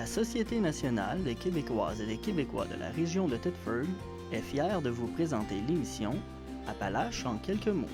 Société nationale des Québécoises et des Québécois de la région de Thetford est fière de vous présenter l'émission Appalaches en quelques mots.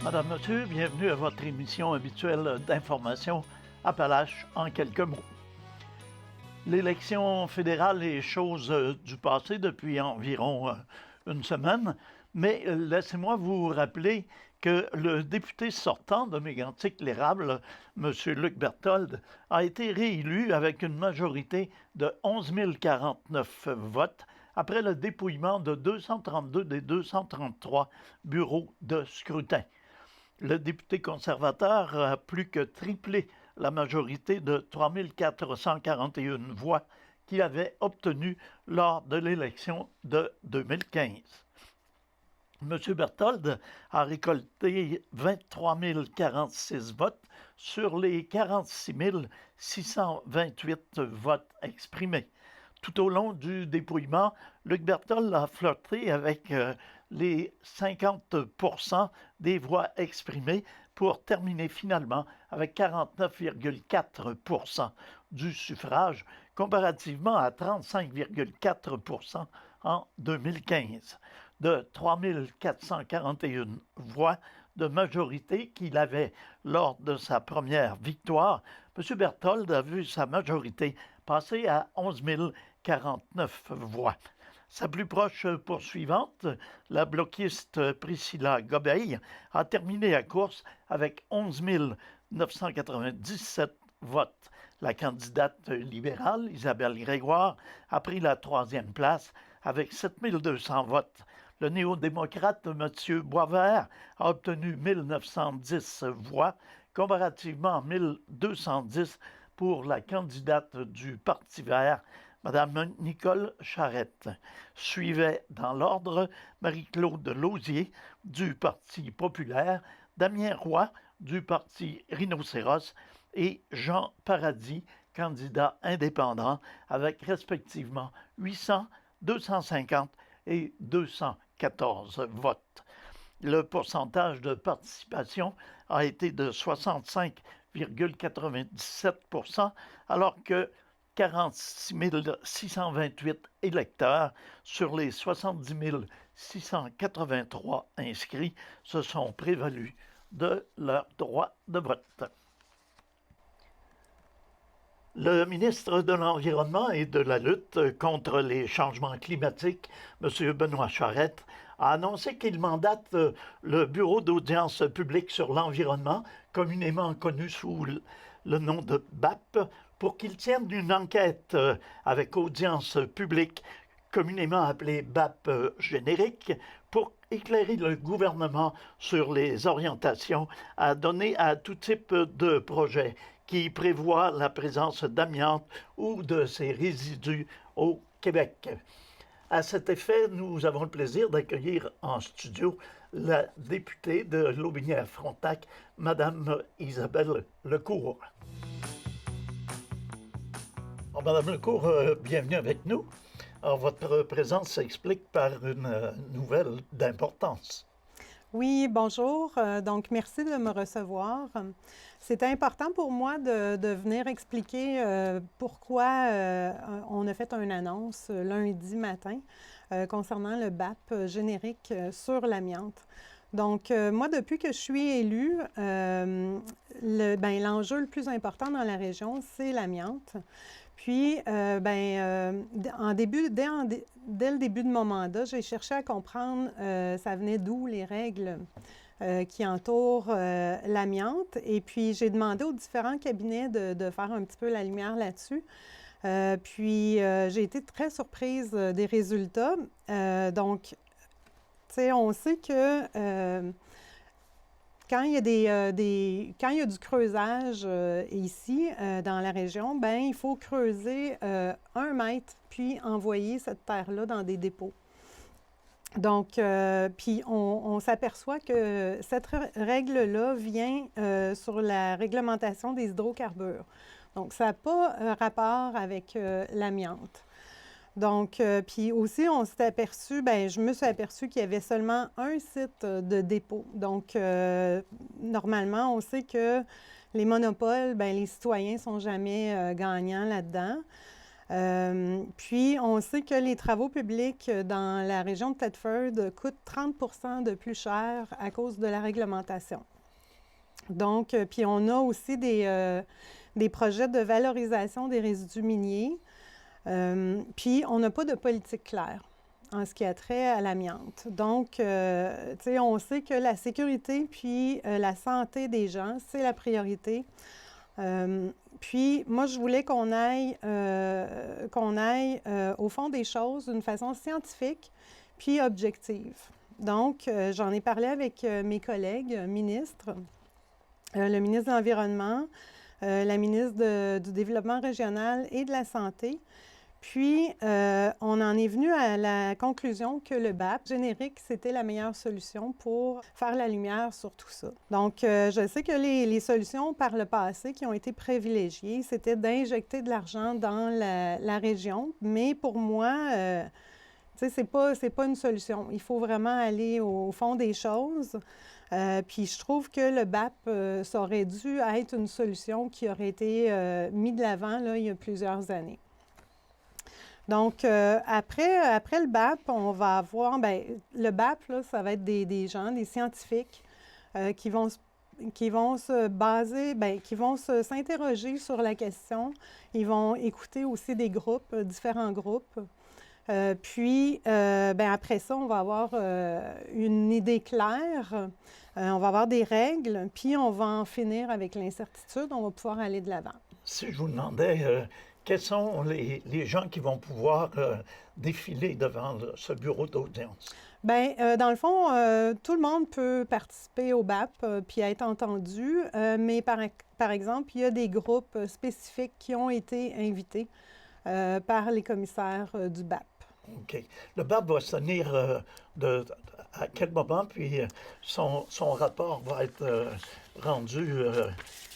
Madame, Monsieur, bienvenue à votre émission habituelle d'information Appalaches en quelques mots. L'élection fédérale est chose du passé depuis environ une semaine, mais laissez-moi vous rappeler que le député sortant de Mégantic-l'Érable, M. Luc Berthold, a été réélu avec une majorité de 11 049 votes après le dépouillement de 232 des 233 bureaux de scrutin. Le député conservateur a plus que triplé la majorité de 3 441 voix qu'il avait obtenues lors de l'élection de 2015. M. Berthold a récolté 23 046 votes sur les 46 628 votes exprimés. Tout au long du dépouillement, Luc Berthold a flirté avec les 50% des voix exprimées pour terminer finalement avec 49,4% du suffrage, comparativement à 35,4% en 2015. De 3 441 voix de majorité qu'il avait lors de sa première victoire, M. Berthold a vu sa majorité passer à 11 049 voix. Sa plus proche poursuivante, la bloquiste Priscilla Gobeil, a terminé la course avec 11 997 votes. La candidate libérale, Isabelle Grégoire, a pris la troisième place avec 7 200 votes. Le néo-démocrate M. Boisvert a obtenu 1910 voix, comparativement à 1210 pour la candidate du Parti vert, Mme Nicole Charette. Suivait dans l'ordre Marie-Claude Lausier du Parti populaire, Damien Roy du Parti Rhinocéros et Jean Paradis, candidat indépendant, avec respectivement 800, 250 et 214 votes. Le pourcentage de participation a été de 65,97%, alors que 46 628 électeurs sur les 70 683 inscrits se sont prévalus de leur droit de vote. Le ministre de l'Environnement et de la lutte contre les changements climatiques, M. Benoît Charette, a annoncé qu'il mandate le Bureau d'audience publique sur l'environnement, communément connu sous le nom de BAP, pour qu'il tienne une enquête avec audience publique, communément appelée BAP générique, pour éclairer le gouvernement sur les orientations à donner à tout type de projet qui prévoit la présence d'amiante ou de ses résidus au Québec. À cet effet, nous avons le plaisir d'accueillir en studio la députée de Lotbinière-Frontenac, Mme Isabelle Lecourt. Alors, Mme Lecourt, bienvenue avec nous. Alors, votre présence s'explique par une nouvelle d'importance. Oui, bonjour. Donc, merci de me recevoir. C'était important pour moi de venir expliquer pourquoi on a fait une annonce lundi matin concernant le BAP générique sur l'amiante. Donc, moi, depuis que je suis élue, l'enjeu le plus important dans la région, c'est l'amiante. Puis, dès le début de mon mandat, j'ai cherché à comprendre ça venait d'où les règles qui entourent l'amiante. Et puis, j'ai demandé aux différents cabinets de faire un petit peu la lumière là-dessus. J'ai été très surprise des résultats. Donc, tu sais, on sait que quand il y a quand il y a du creusage ici, dans la région, ben il faut creuser 1 mètre, puis envoyer cette terre-là dans des dépôts. Donc, puis on s'aperçoit que cette règle-là vient sur la réglementation des hydrocarbures. Donc, ça n'a pas rapport avec l'amiante. Donc, puis aussi, on s'est aperçu, bien, je me suis aperçu qu'il y avait seulement un site de dépôt. Donc, normalement, on sait que les monopoles, bien, les citoyens ne sont jamais gagnants là-dedans. Puis, on sait que les travaux publics dans la région de Thetford coûtent 30 de plus cher à cause de la réglementation. Donc, puis on a aussi des projets de valorisation des résidus miniers. Puis, on n'a pas de politique claire en ce qui a trait à l'amiante. Donc, tu sais, on sait que la sécurité puis la santé des gens, c'est la priorité. Puis, moi, je voulais qu'on aille au fond des choses d'une façon scientifique puis objective. Donc, j'en ai parlé avec mes collègues ministres, le ministre de l'Environnement, la ministre du Développement régional et de la Santé. Puis, on en est venu à la conclusion que le BAP générique, c'était la meilleure solution pour faire la lumière sur tout ça. Donc, je sais que les solutions par le passé qui ont été privilégiées, c'était d'injecter de l'argent dans la région. Mais pour moi, tu sais, c'est pas une solution. Il faut vraiment aller au fond des choses. Puis je trouve que le BAP, ça aurait dû être une solution qui aurait été mise de l'avant là, il y a plusieurs années. Donc, après le BAP, on va avoir, bien, le BAP, là, ça va être des gens, des scientifiques qui vont se baser, bien, qui vont s'interroger sur la question. Ils vont écouter aussi des groupes, différents groupes. Puis, bien, après ça, on va avoir une idée claire, on va avoir des règles, puis on va en finir avec l'incertitude, on va pouvoir aller de l'avant. Si je vous demandais quels sont les gens qui vont pouvoir défiler devant ce bureau d'audience? Bien, dans le fond, tout le monde peut participer au BAP puis être entendu, mais par exemple, il y a des groupes spécifiques qui ont été invités par les commissaires du BAP. OK. Le BAP va se tenir à quel moment, puis son rapport va être rendu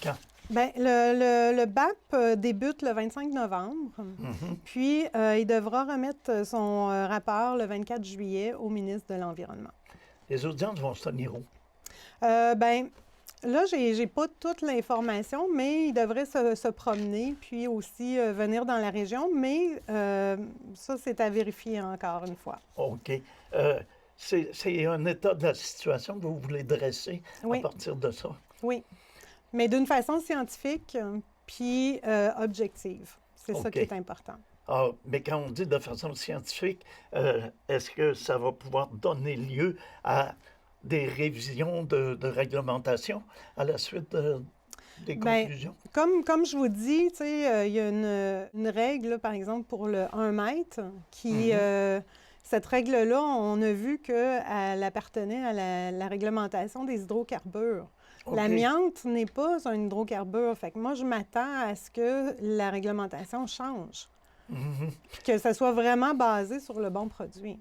quand? Bien, le BAP débute le 25 novembre, puis il devra remettre son rapport le 24 juillet au ministre de l'Environnement. Les audiences vont se tenir où? Bien, là, j'ai pas toute l'information, mais il devrait se promener, puis aussi venir dans la région, mais ça, c'est à vérifier encore une fois. OK. C'est un état de la situation que vous voulez dresser à partir de ça? Oui, mais d'une façon scientifique, puis objective. C'est ça qui est important. Ah, mais quand on dit de façon scientifique, est-ce que ça va pouvoir donner lieu à des révisions de réglementation à la suite des conclusions? Bien, comme je vous dis, tu sais, il y a une règle, là, par exemple, pour le 1 mètre, qui, cette règle-là, on a vu qu'elle appartenait à la réglementation des hydrocarbures. Okay. L'amiante n'est pas un hydrocarbure. Fait que moi, je m'attends à ce que la réglementation change. Puis que ça soit vraiment basé sur le bon produit.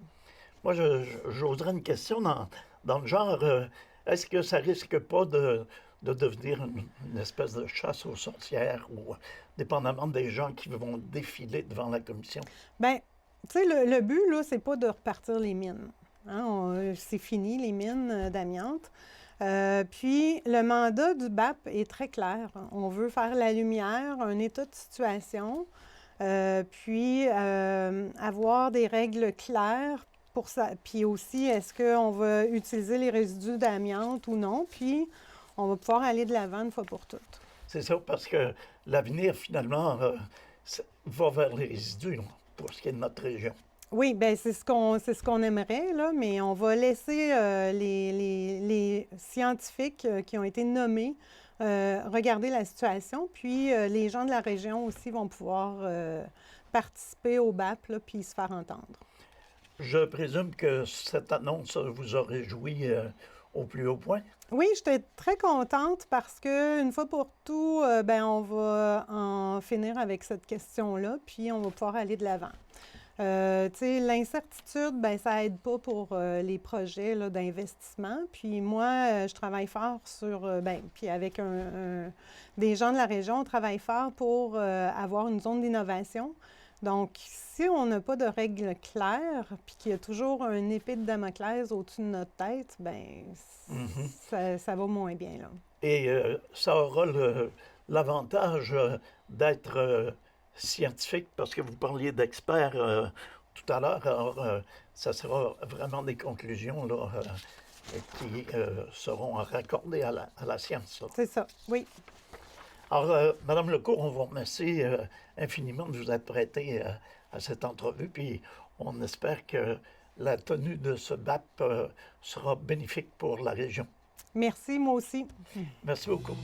Moi, j'oserais une question dans le genre, est-ce que ça risque pas de devenir une espèce de chasse aux sorcières ou dépendamment des gens qui vont défiler devant la commission? Bien, tu sais, le but, là, c'est pas de repartir les mines. Hein? C'est fini, les mines d'amiante. Puis, le mandat du BAP est très clair. On veut faire la lumière, un état de situation, puis avoir des règles claires pour ça. Puis aussi, est-ce qu'on va utiliser les résidus d'amiante ou non? Puis, on va pouvoir aller de l'avant une fois pour toutes. C'est ça, parce que l'avenir, finalement, va vers les résidus pour ce qui est de notre région. Oui, bien, c'est ce qu'on aimerait, là, mais on va laisser les scientifiques qui ont été nommés regarder la situation, puis les gens de la région aussi vont pouvoir participer au BAP, là, puis se faire entendre. Je présume que cette annonce vous a réjoui au plus haut point? Oui, j'étais très contente parce qu'une fois pour tout, ben, on va en finir avec cette question-là, puis on va pouvoir aller de l'avant. Tu sais, l'incertitude, ben, ça aide pas pour les projets là, d'investissement. Puis moi, je travaille fort sur, ben, puis avec des gens de la région, on travaille fort pour avoir une zone d'innovation. Donc, si on n'a pas de règles claires, puis qu'il y a toujours une épée de Damoclès au-dessus de notre tête, ben, Mhm. ça va moins bien, là. Et ça aura l'avantage d'être scientifique, parce que vous parliez d'experts tout à l'heure. Alors, ça sera vraiment des conclusions là, qui seront raccordées à la science. Là. C'est ça, oui. Alors, Madame Lecourt, on vous remercie infiniment de vous être prêtée à cette entrevue, puis on espère que la tenue de ce BAP sera bénéfique pour la région. Merci, moi aussi. Merci beaucoup.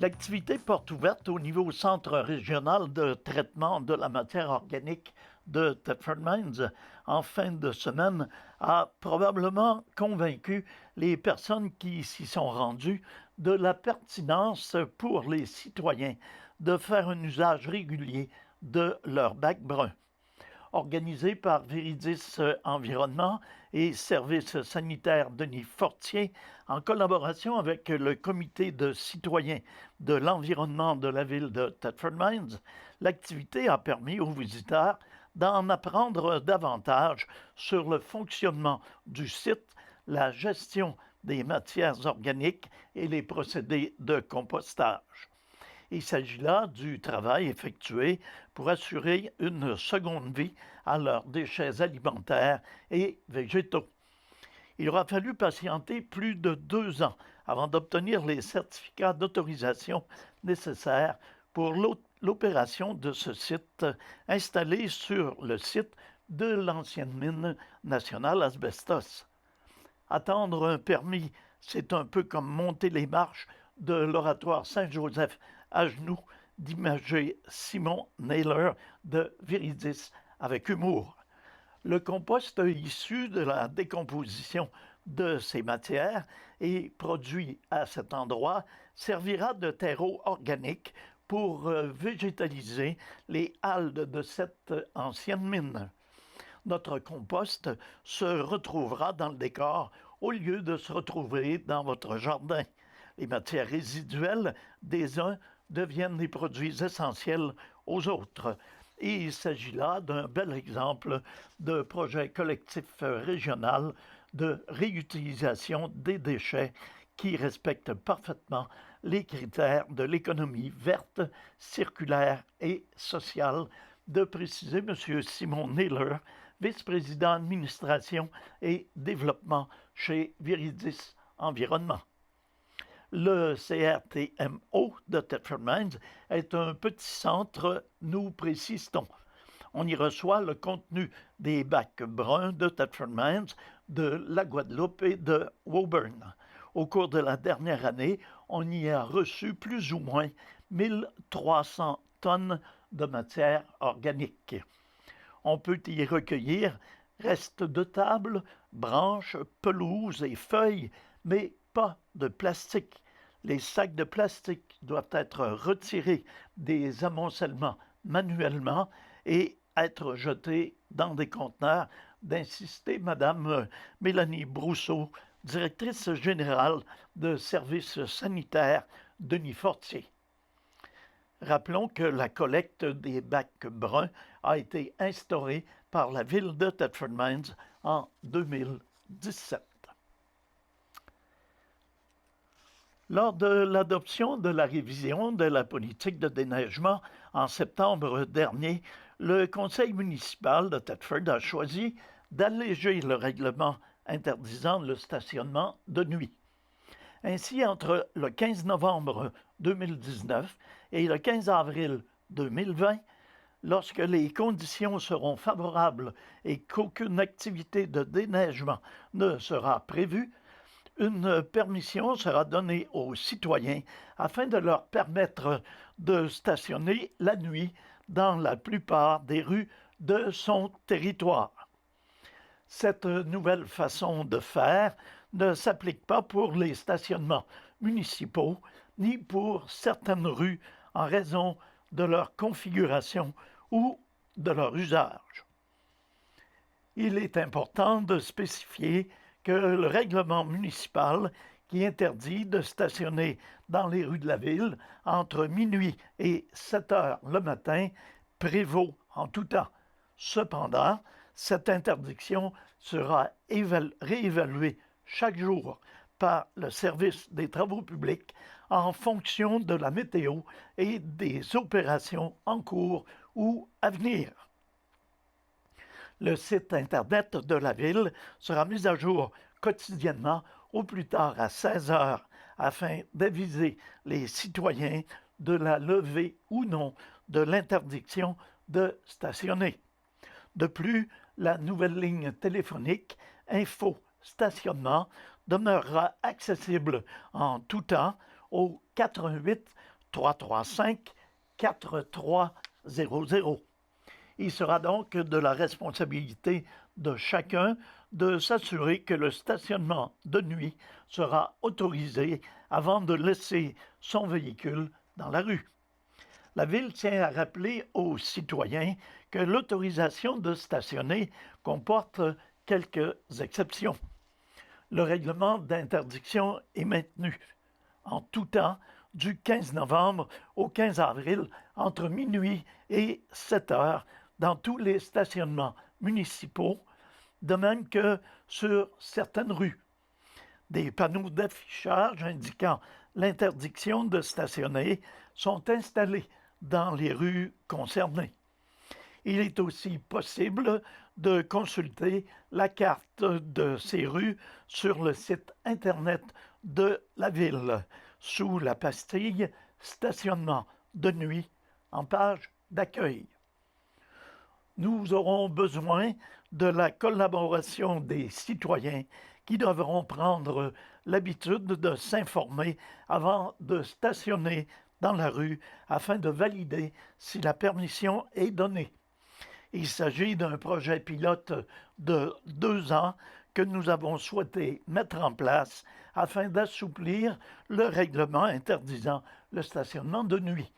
L'activité porte ouverte au niveau centre régional de traitement de la matière organique de Thetford Mines en fin de semaine a probablement convaincu les personnes qui s'y sont rendues de la pertinence pour les citoyens de faire un usage régulier de leur bac brun. Organisé par Viridis Environnement et Services sanitaires Denis Fortier, en collaboration avec le comité de citoyens de l'environnement de la ville de Thetford Mines, l'activité a permis aux visiteurs d'en apprendre davantage sur le fonctionnement du site, la gestion des matières organiques et les procédés de compostage. Il s'agit là du travail effectué pour assurer une seconde vie à leurs déchets alimentaires et végétaux. Il aura fallu patienter plus de 2 ans avant d'obtenir les certificats d'autorisation nécessaires pour l'opération de ce site installé sur le site de l'ancienne mine nationale Asbestos. Attendre un permis, c'est un peu comme monter les marches de l'oratoire Saint-Joseph à genoux d'imager Simon Naylor de Viridis avec humour. Le compost issu de la décomposition de ces matières et produit à cet endroit servira de terreau organique pour végétaliser les halles de cette ancienne mine. Notre compost se retrouvera dans le décor au lieu de se retrouver dans votre jardin. Les matières résiduelles des uns deviennent des produits essentiels aux autres. Et il s'agit là d'un bel exemple de projet collectif régional de réutilisation des déchets qui respecte parfaitement les critères de l'économie verte, circulaire et sociale, de préciser M. Simon Naylor, vice-président administration et développement chez Viridis Environnement. Le CRTMO de Thetford Mines est un petit centre, nous précisons. On y reçoit le contenu des bacs bruns de Thetford Mines, de la Guadeloupe et de Woburn. Au cours de la dernière année, on y a reçu plus ou moins 1300 tonnes de matière organique. On peut y recueillir restes de table, branches, pelouses et feuilles, mais pas de plastique. Les sacs de plastique doivent être retirés des amoncellements manuellement et être jetés dans des conteneurs, d'insister Mme Mélanie Brousseau, directrice générale de services sanitaires Denis Fortier. Rappelons que la collecte des bacs bruns a été instaurée par la ville de Thetford Mines en 2017. Lors de l'adoption de la révision de la politique de déneigement en septembre dernier, le conseil municipal de Thetford a choisi d'alléger le règlement interdisant le stationnement de nuit. Ainsi, entre le 15 novembre 2019 et le 15 avril 2020, lorsque les conditions seront favorables et qu'aucune activité de déneigement ne sera prévue, une permission sera donnée aux citoyens afin de leur permettre de stationner la nuit dans la plupart des rues de son territoire. Cette nouvelle façon de faire ne s'applique pas pour les stationnements municipaux ni pour certaines rues en raison de leur configuration ou de leur usage. Il est important de spécifier que le règlement municipal qui interdit de stationner dans les rues de la ville entre minuit et 7 heures le matin prévaut en tout temps. Cependant, cette interdiction sera réévaluée chaque jour par le service des travaux publics en fonction de la météo et des opérations en cours ou à venir. Le site Internet de la Ville sera mis à jour quotidiennement au plus tard à 16 heures afin d'aviser les citoyens de la levée ou non de l'interdiction de stationner. De plus, la nouvelle ligne téléphonique Info Stationnement demeurera accessible en tout temps au 418 335 4300. Il sera donc de la responsabilité de chacun de s'assurer que le stationnement de nuit sera autorisé avant de laisser son véhicule dans la rue. La Ville tient à rappeler aux citoyens que l'autorisation de stationner comporte quelques exceptions. Le règlement d'interdiction est maintenu en tout temps du 15 novembre au 15 avril entre minuit et 7 heures dans tous les stationnements municipaux, de même que sur certaines rues. Des panneaux d'affichage indiquant l'interdiction de stationner sont installés dans les rues concernées. Il est aussi possible de consulter la carte de ces rues sur le site Internet de la Ville, sous la pastille Stationnement de nuit en page d'accueil. Nous aurons besoin de la collaboration des citoyens qui devront prendre l'habitude de s'informer avant de stationner dans la rue afin de valider si la permission est donnée. Il s'agit d'un projet pilote de 2 ans que nous avons souhaité mettre en place afin d'assouplir le règlement interdisant le stationnement de nuit.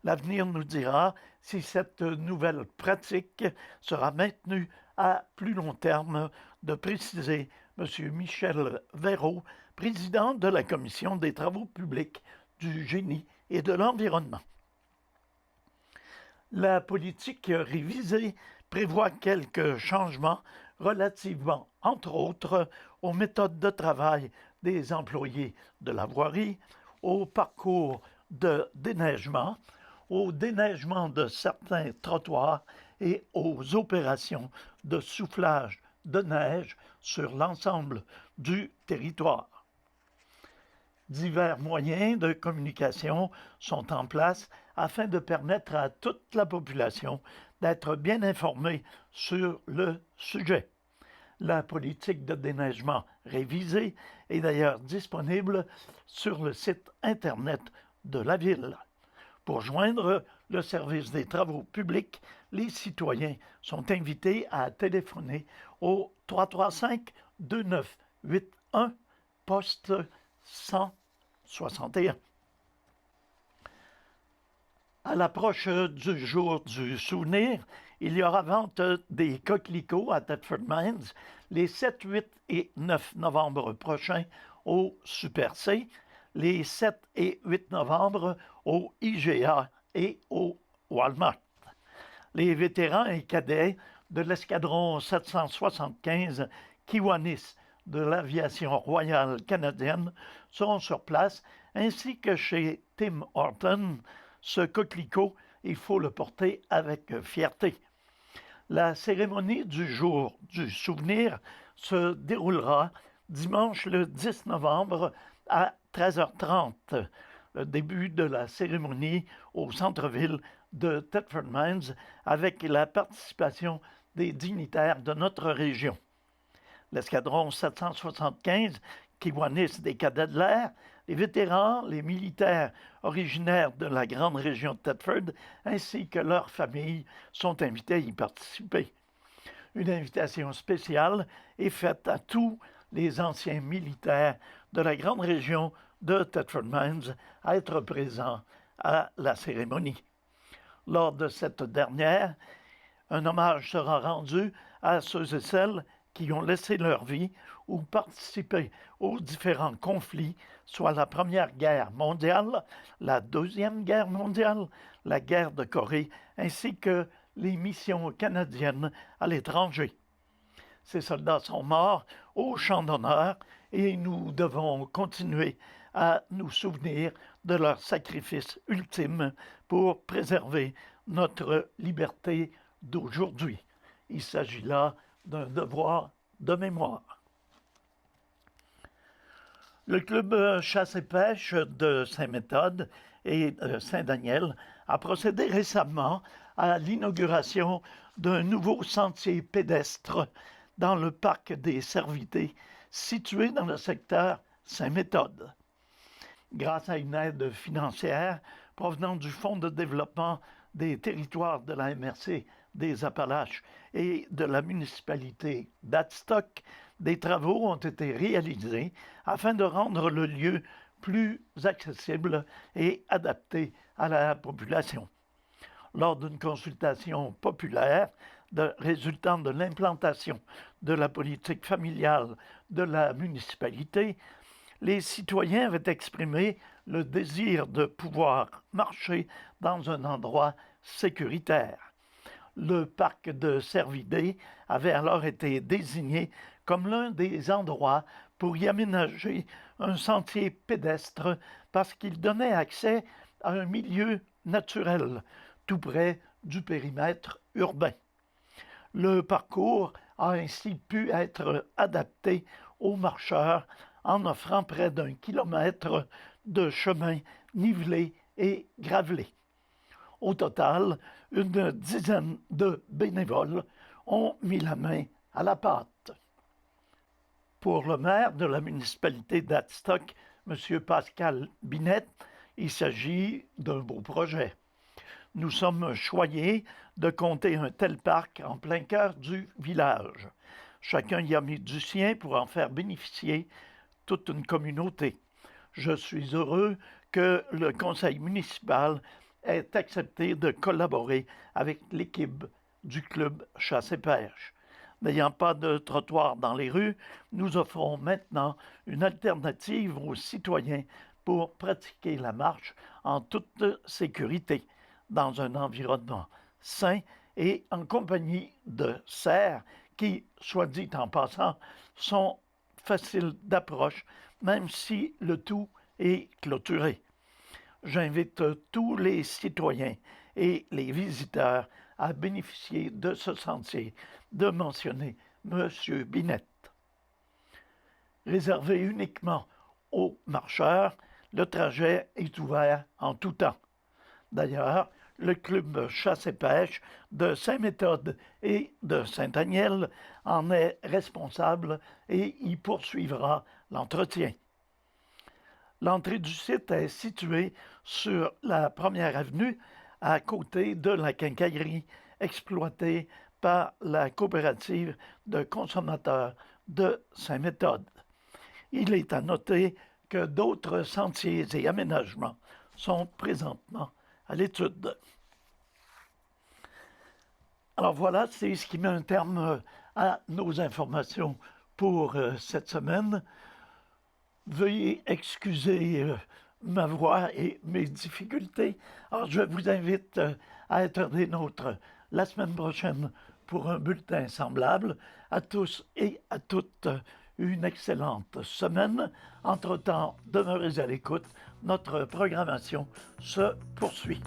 L'avenir nous dira si cette nouvelle pratique sera maintenue à plus long terme, de préciser M. Michel Verreau, président de la Commission des travaux publics, du génie et de l'environnement. La politique révisée prévoit quelques changements relativement, entre autres, aux méthodes de travail des employés de la voirie, au parcours de déneigement, au déneigement de certains trottoirs et aux opérations de soufflage de neige sur l'ensemble du territoire. Divers moyens de communication sont en place afin de permettre à toute la population d'être bien informée sur le sujet. La politique de déneigement révisée est d'ailleurs disponible sur le site Internet de la Ville. Pour joindre le service des travaux publics, les citoyens sont invités à téléphoner au 335-2981, poste 161. À l'approche du jour du souvenir, il y aura vente des coquelicots à Thetford Mines les 7, 8 et 9 novembre prochains au Super C, les 7 et 8 novembre au IGA et au Walmart. Les vétérans et cadets de l'escadron 775 Kiwanis de l'aviation royale canadienne seront sur place, ainsi que chez Tim Horton. Ce coquelicot, il faut le porter avec fierté. La cérémonie du jour du souvenir se déroulera dimanche le 10 novembre à 13h30. Le début de la cérémonie au centre-ville de Thetford Mines avec la participation des dignitaires de notre région. L'escadron 775 Kiwanis des cadets de l'air, les vétérans, les militaires originaires de la grande région de Thetford, ainsi que leurs familles sont invités à y participer. Une invitation spéciale est faite à tous les anciens militaires de la grande région de Thetford Mines à être présents à la cérémonie. Lors de cette dernière, un hommage sera rendu à ceux et celles qui ont laissé leur vie ou participé aux différents conflits, soit la Première Guerre mondiale, la Deuxième Guerre mondiale, la guerre de Corée, ainsi que les missions canadiennes à l'étranger. Ces soldats sont morts au champ d'honneur et nous devons continuer à nous souvenir de leur sacrifice ultime pour préserver notre liberté d'aujourd'hui. Il s'agit là d'un devoir de mémoire. Le club chasse et pêche de Saint-Méthode et Saint-Daniel a procédé récemment à l'inauguration d'un nouveau sentier pédestre dans le parc des Servités, situé dans le secteur Saint-Méthode. Grâce à une aide financière provenant du Fonds de développement des territoires de la MRC des Appalaches et de la municipalité d'Adstock, des travaux ont été réalisés afin de rendre le lieu plus accessible et adapté à la population. Lors d'une consultation populaire résultant de l'implantation de la politique familiale de la municipalité, les citoyens avaient exprimé le désir de pouvoir marcher dans un endroit sécuritaire. Le parc de Servidé avait alors été désigné comme l'un des endroits pour y aménager un sentier pédestre parce qu'il donnait accès à un milieu naturel tout près du périmètre urbain. Le parcours a ainsi pu être adapté aux marcheurs en offrant près d'1 kilomètre de chemin nivelé et gravelé. Au total, une dizaine de bénévoles ont mis la main à la pâte. Pour le maire de la municipalité d'Adstock, M. Pascal Binette, il s'agit d'un beau projet. Nous sommes choyés de compter un tel parc en plein cœur du village. Chacun y a mis du sien pour en faire bénéficier toute une communauté. Je suis heureux que le conseil municipal ait accepté de collaborer avec l'équipe du club chasse et pêche. N'ayant pas de trottoir dans les rues, nous offrons maintenant une alternative aux citoyens pour pratiquer la marche en toute sécurité, dans un environnement sain et en compagnie de cerfs qui, soit dit en passant, sont faciles d'approche, même si le tout est clôturé. J'invite tous les citoyens et les visiteurs à bénéficier de ce sentier, de mentionner M. Binette. Réservé uniquement aux marcheurs, le trajet est ouvert en tout temps. D'ailleurs, le club chasse et pêche de Saint-Méthode et de Saint-Daniel en est responsable et y poursuivra l'entretien. L'entrée du site est située sur la première avenue, à côté de la quincaillerie exploitée par la coopérative de consommateurs de Saint-Méthode. Il est à noter que d'autres sentiers et aménagements sont présentement à l'étude. Alors voilà, c'est ce qui met un terme à nos informations pour cette semaine. Veuillez excuser ma voix et mes difficultés. Alors je vous invite à être des nôtres la semaine prochaine pour un bulletin semblable. À tous et à toutes, une excellente semaine. Entre-temps, demeurez à l'écoute. Notre programmation se poursuit.